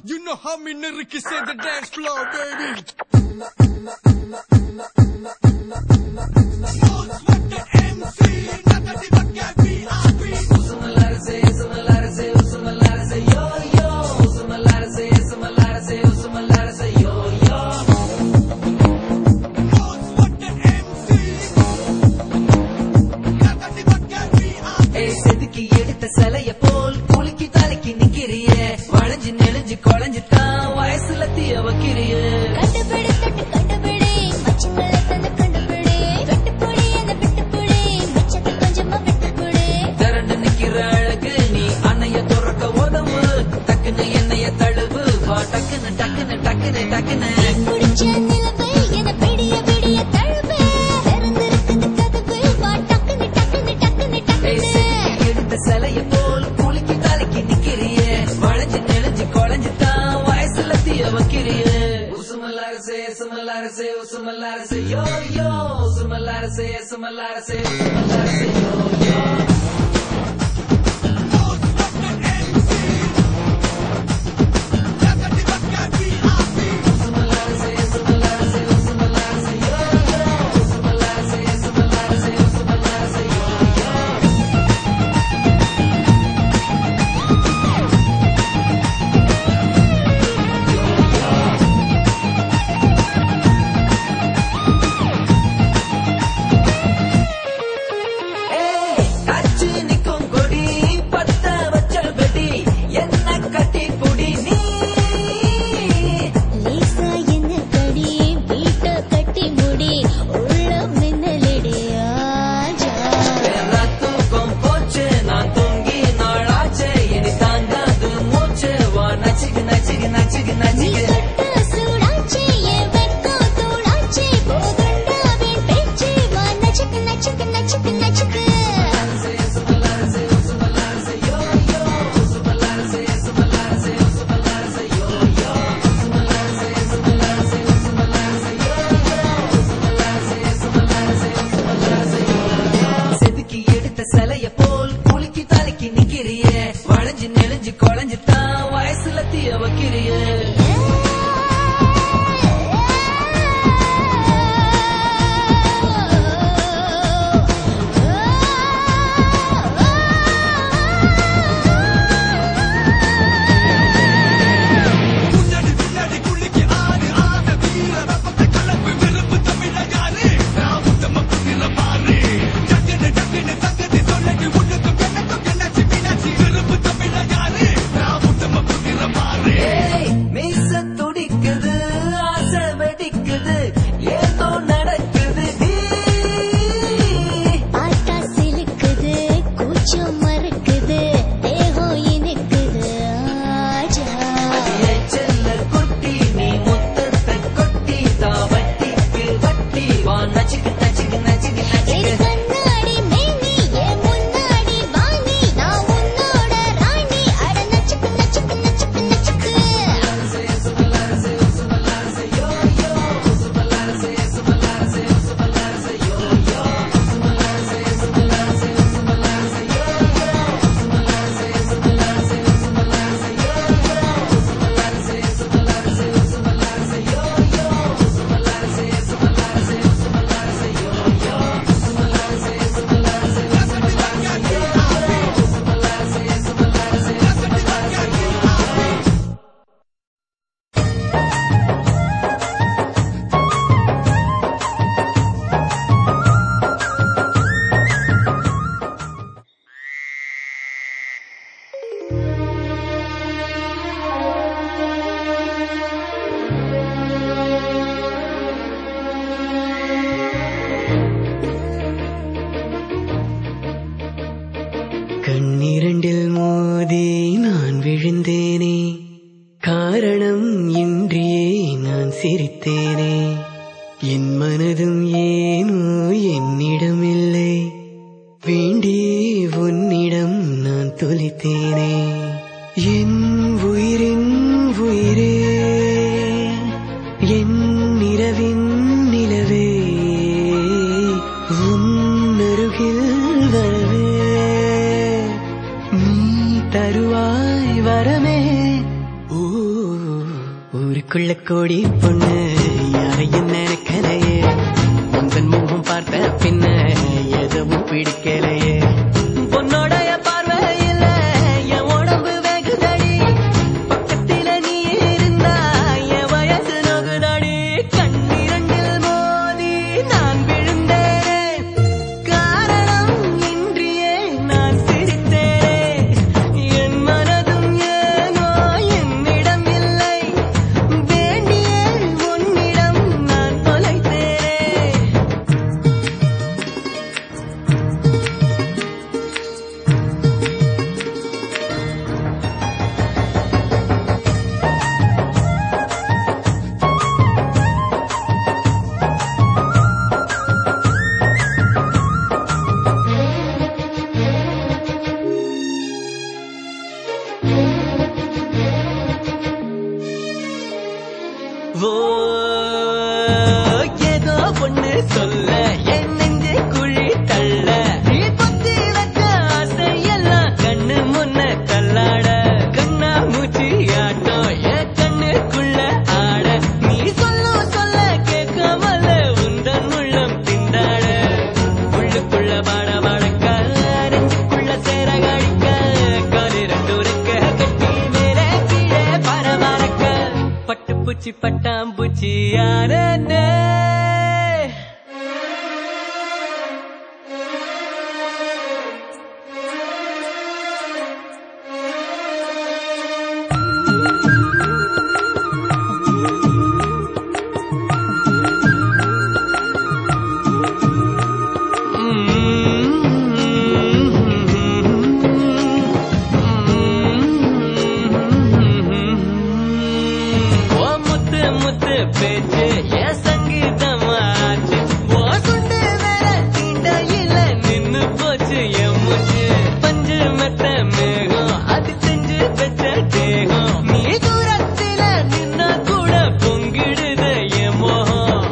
You know how me niggas say the dance floor, baby. கண்ணிரண்டில் மோதி நான் விழுந்தேனே, காரணம் இன்றியே நான் சிரித்தேனே. என் மனதும் ஏனோ என்னிடமில்லை, வேண்டியே உன்னிடம் நான் தொலைத்தேனே. என் உயிரின் உயிரே, என் நிலவின் நிலவே, ஊருக்குள்ள கோடி பொண்ணு யாரையும் நினைக்கலையே உந்தன் முகம் பார்த்த பின்ன எதுவும் பிடிக்கலையே பொன்னோடைய பார்வையில என் உடம்பு வெகுதடி பக்கத்தில நீ இருந்தா என் வயசு நோகுதடி கண்ணிரண்டில் மோதி நான் விழுந்தேன் காரணம் இன்றியே நான் சிரித்தேன் என் மனதும் ஏனோ என்னிடம் இல்லை வேண்டிய உன்னிடம் நான் தொலைத்தேன் ஏதோ பொண்ணு சொல்ல என் நெஞ்சு குழி தள்ள நீ பொத்தி வச்ச ஆசையெல்லாம் கண்ணு முன்ன தள்ளாட கண்ணா மூச்சி ஆட்டம் என் கண்ணுக்குள்ள ஆட நீ சொல்ல கேட்காமல உந்தன் உள்ளம் திண்டாட உள்ளுக்குள்ள பாட பாடக்க நெஞ்சுக்குள்ள சேர காடிக்க காலு ரெண்டு உரைக்க கட்டி மேலே கீழே பரபரக்க பட்டு பூச்சி பட்டாம்பூச்சி யாரே முத்து பேச்சு என் சங்கீதமாச்சு ஓ சுண்டு வேற தீண்டையில நின்னு போச்சு என் மூச்சு பஞ்சு மெத்த மேகம் அது செஞ்சு வச்ச தேகம் நீ தூரத்தில நின்னா கூட பொங்கிடுத என் மோகம்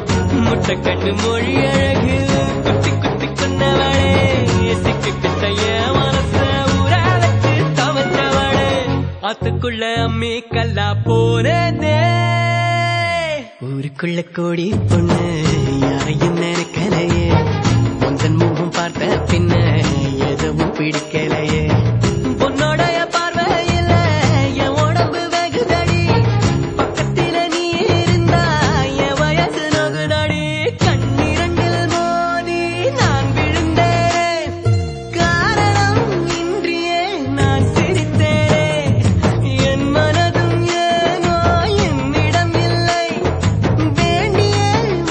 முட்டை கட்டு மொழி அழகு குத்தி குத்தி கொண்டவளே சிக்கு கிட்ட என் மனச ஊற வச்சு தவச்சவளே ஆத்துக்குள்ள அம்மி கல்லா போனதே ஊருக்குள்ள கோடி பொண்ணு யாரையும் நினைக்கலையே உந்தன் முகம் பார்த்த பின்ன எதுவும் பிடிக்கலையே பொன்னோடைய பார்வையில என் உடம்பு வெகுதடி பக்கத்தில நீ இருந்தா என் வயசு நோகுதடி கண்ணிரண்டில் மோதி நான் விழுந்தேன் காரணம் இன்றியே நான் சிரித்தேன் என் மனதும் ஏனோ என்னிடம் இல்லை வேண்டிய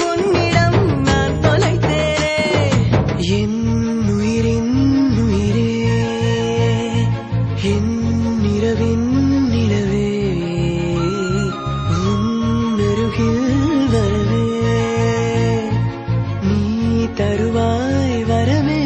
உன்னிடம் நான் தொலைத்தேன் என் உயிரின் உயிரே என் இரவின் நிலவே உன் அருகில் வரவே நீ தருவாய் வரவே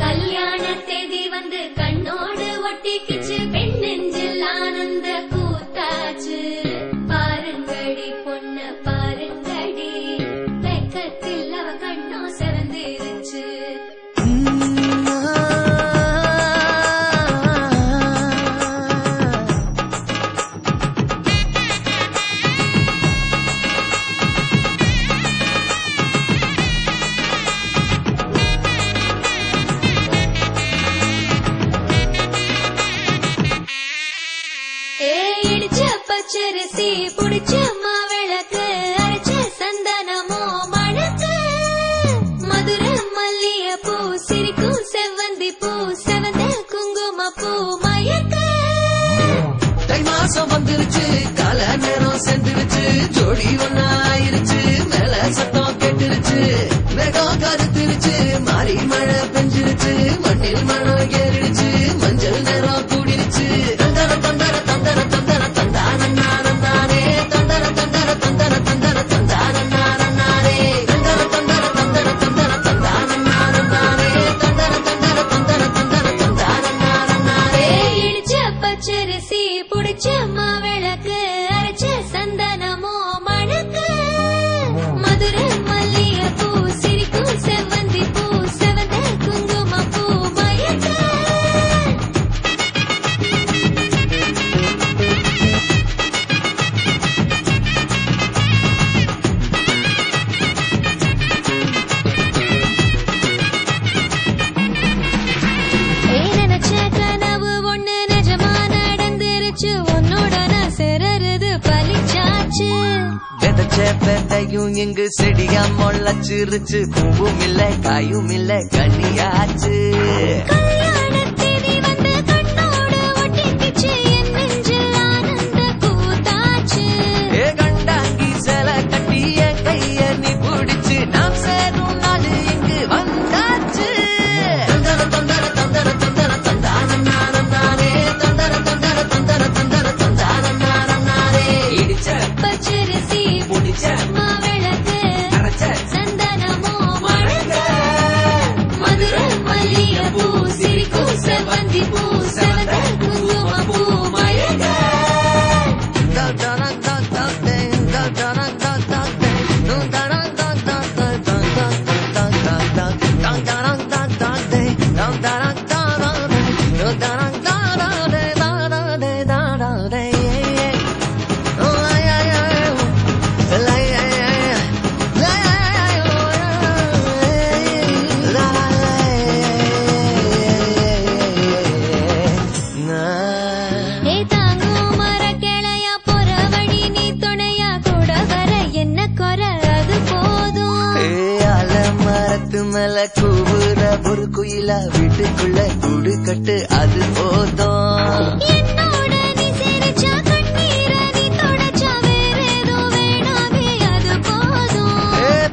கல்யாண தேதி வந்து கண்ணோடு ஒட்டிக்கிச்சு பெண் நெஞ்சில் ஆனந்த கூத்தாச்சு பாருங்கடி பொண்ணு பாருங்கடி வெக்கத்தில் அவ கண்ணோ செவந்திருச்சு இடிச்ச பச்சரிசி புடிச்ச மாவிளக்கு அரைச்ச சந்தனமோ மணக்கு மதுர மல்லிய பூ சிரிக்கும் செவ்வந்தி பூ செவந்த குங்கும பூ மயக்க தை மாசம் வந்துருச்சு கால நேரம் சென்றுருச்சு ஜோடி ஒன்னா ஆயிருச்சு மேல சத்தம் கேட்டுருச்சு மேகம் கருத்துருச்சு மாறி மழை பெஞ்சிருச்சு மண்ணில் மனம் ஏறிடுச்சு மஞ்சள் நேரம் கூடிருச்சு தந்தர தந்தர தந்தர தந்தர தந்தானே தந்தர தந்தர தந்தர தந்தர தந்தானே தந்தர தந்தர தந்தர தந்தர தந்தானே தந்தர தந்தர தந்தர தந்தர தந்தானே இடிச்ச பச்சரிசி புடிச்ச விதையும் இங்கு செடியா முளைச்சிருச்சு. பூவும் இல்ல காயும் இல்ல கனியாச்சு. கண்டாங்கி சில கட்டி என் கைய நீ பிடிச்சு நாம் சேரும் நாள் இங்கு வந்தாச்சு. தந்தர தந்தர தந்தர தந்தர தந்தானே தந்தர தந்தர தந்தர தந்தர தந்தானே. இடிச்ச பச்சரிசி புடிச்ச மாவிளக்கு அரைச்ச சந்தனமோ மணக்க மதுர மல்லிகைப்பூ சிரிக்கும் செவ்வந்தி பூ செவந்த குங்குமப்பூ மயக்க. ஏ தாங்கும் மரக்கிளையா பொறவழி நீ துணையா கூட வர என்ன குறை அது போதும். மரத்து மேல கூவுற ஒரு குயிலா வீட்டுக்குள்ள கூடு கட்டு அது போதும். என்னோட நீ சிரிச்சா கண்ணீர நீ தொடச்சா வேற ஏதோ வேணாமே அது போதும்.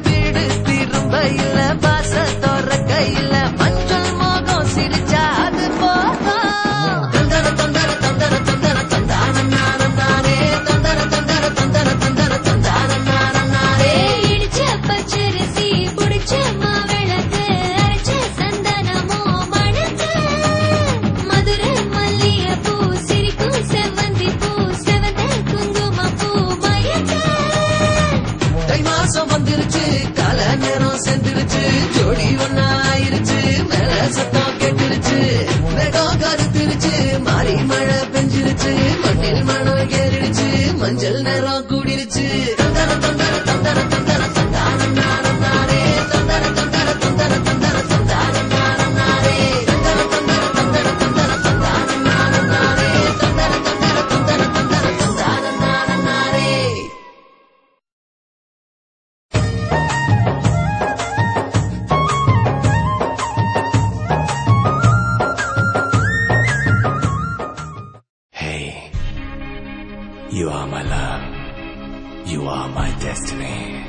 வீடு திரும்ப இல்ல பாச தோற கையில மஞ்சள் மோகம் சிரிச்சா அது போதும். தந்தர தந்தர தந்தர தந்தர தந்தானே தந்தர தந்தர தந்தர தந்தர தந்தானே. இடிச்ச பச்சரிசி புடிச்ச மாவிளக்கு அரைச்ச சந்தனமோ மணக்க மதுர மல்லிகைப்பூ சிரிக்கும் செவ்வந்தி பூ செவந்த குங்குமப்பூ மயக்க. தை மாசம் வந்துருச்சு கால நேரம் சென்றுருச்சு ஜோடி ஒன்னா ஆயிருச்சு மேல சத்தம் கேட்டுருச்சு மேகம் கருத்துருச்சு மாறி மழை பெஞ்சிருச்சு மண்ணில் மணம் ஏறிடுச்சு மஞ்சள் நேரம் கூடிருச்சு. தந்தர தந்தர தந்தர தந்தர தந்தானே தந்தர தந்தர தந்தர தந்தர தந்தானே தந்தர தந்தர தந்தர தந்தர தந்தானே தந்தர தந்தர தந்தர தந்தர தந்தானே. Hey, you are my love. You are my destiny.